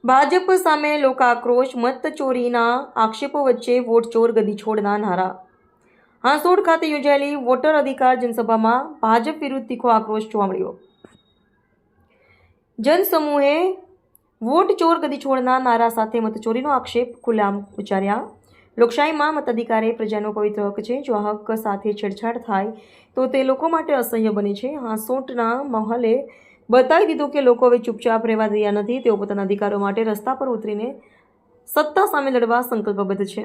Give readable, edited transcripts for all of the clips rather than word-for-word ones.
ભાજપ સામે લોકાક્રોશ, મત ચોરીના આક્ષેપો વચ્ચે વોટ ચોર ગદી છોડના નારા. હાંસોડ ખાતે યોજાયેલી વોટર અધિકાર જનસભામાં ભાજપ વિરુદ્ધ તીખો આક્રોશ જોવા મળ્યો. જનસમૂહે વોટ ચોર ગદી છોડના નારા સાથે મતચોરીનો આક્ષેપ ખુલ્લામ ઉચ્ચાર્યા. લોકશાહીમાં મતાધિકાર એ પ્રજાનો પવિત્ર હક છે. જો આ હક સાથે છેડછાડ થાય તો તે લોકો માટે અસહ્ય બને છે. હાંસોટના માહોલે બતાવી દીધું કે લોકો હવે ચૂપચાપ રહેવા રહ્યા નથી. તેઓ પોતાના અધિકારો માટે રસ્તા પર ઉતરીને સત્તા સામે લડવા સંકલ્પબદ્ધ છે.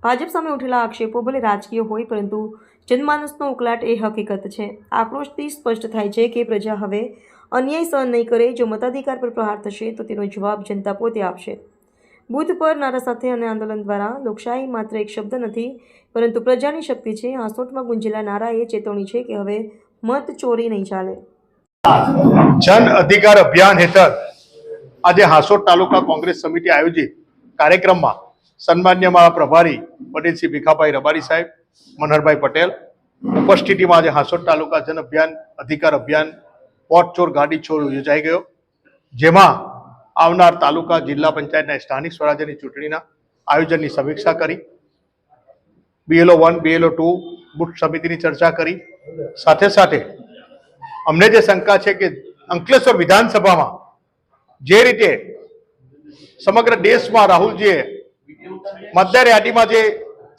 ભાજપ સામે ઉઠેલા આક્ષેપો ભલે રાજકીય હોય, પરંતુ જનમાનસનો ઉકળાટ એ હકીકત છે. આક્રોશથી સ્પષ્ટ થાય છે કે પ્રજા હવે અન્યાય સહન નહીં કરે. જો મતાધિકાર પર પ્રહાર થશે તો તેનો જવાબ જનતા પોતે આપશે. બુથ પર નારા સાથે અને આંદોલન દ્વારા લોકશાહી માત્ર એક શબ્દ નથી, પરંતુ પ્રજાની શક્તિ છે. હાંસોટમાં ગુંજેલા નારા એ ચેતવણી છે કે હવે મત ચોરી નહીં ચાલે. જન અધિકાર અભિયાન હેઠળ આજે હાંસોટ તાલુકા કોંગ્રેસ સમિતિ આયોજિત કાર્યક્રમમાં સન્માન્ય મારા પ્રભારી પટેલ શ્રી ભીખાભાઈ રબારી સાહેબ, મનહરભાઈ પટેલ ઉપસ્થિતિમાં આજે હાંસોટ તાલુકા જન અધિકાર અભિયાન વોટ ચોર ગાડી ચોર યોજાઈ ગયો, જેમાં આવનાર તાલુકા જિલ્લા પંચાયતના સ્થાનિક સ્વરાજ્યની ચૂંટણીના આયોજનની સમીક્ષા કરી, BLO 1 BLO 2 બુથ સમિતિની ચર્ચા કરી. સાથે સાથે અમને જે શંકા છે કે અંકલેશ્વર વિધાનસભામાં જે રીતે સમગ્ર દેશમાં રાહુલજીએ મતદાર યાદીમાં જે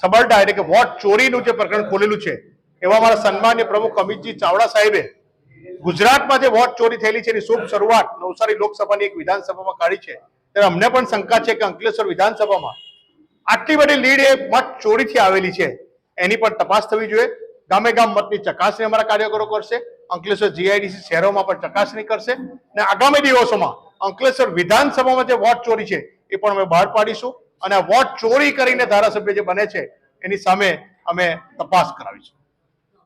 સબરડા એટલે કે વોટ ચોરીનું જે પ્રકરણ ખોલેલું છે, એવા મારા સન્માન્ય પ્રમુખ અમિતજી ચાવડા સાહેબે ગુજરાતમાં જે વોટ ચોરી થયેલી છે એની શુભ શરૂઆત નવસારી લોકસભાની એક વિધાનસભામાં કાઢી છે. ત્યારે અમને પણ શંકા છે કે અંકલેશ્વર વિધાનસભામાં આટલી બધી લીડ એ મત ચોરીથી આવેલી છે, એની પણ તપાસ થવી જોઈએ. ગામે ગામ મતની ચકાસણી અમારા કાર્યકરો કરશે. અંકલેશ્વર GIDC શહેરોમાં પણ ચકાસણી કરશે અને આગામી દિવસોમાં અંકલેશ્વર વિધાનસભામાં જે વોટ ચોરી છે એ પણ અમે બહાર પાડીશું અને આ વોટ ચોરી કરીને ધારાસભ્ય જે બને છે એની સામે અમે તપાસ કરાવીશું.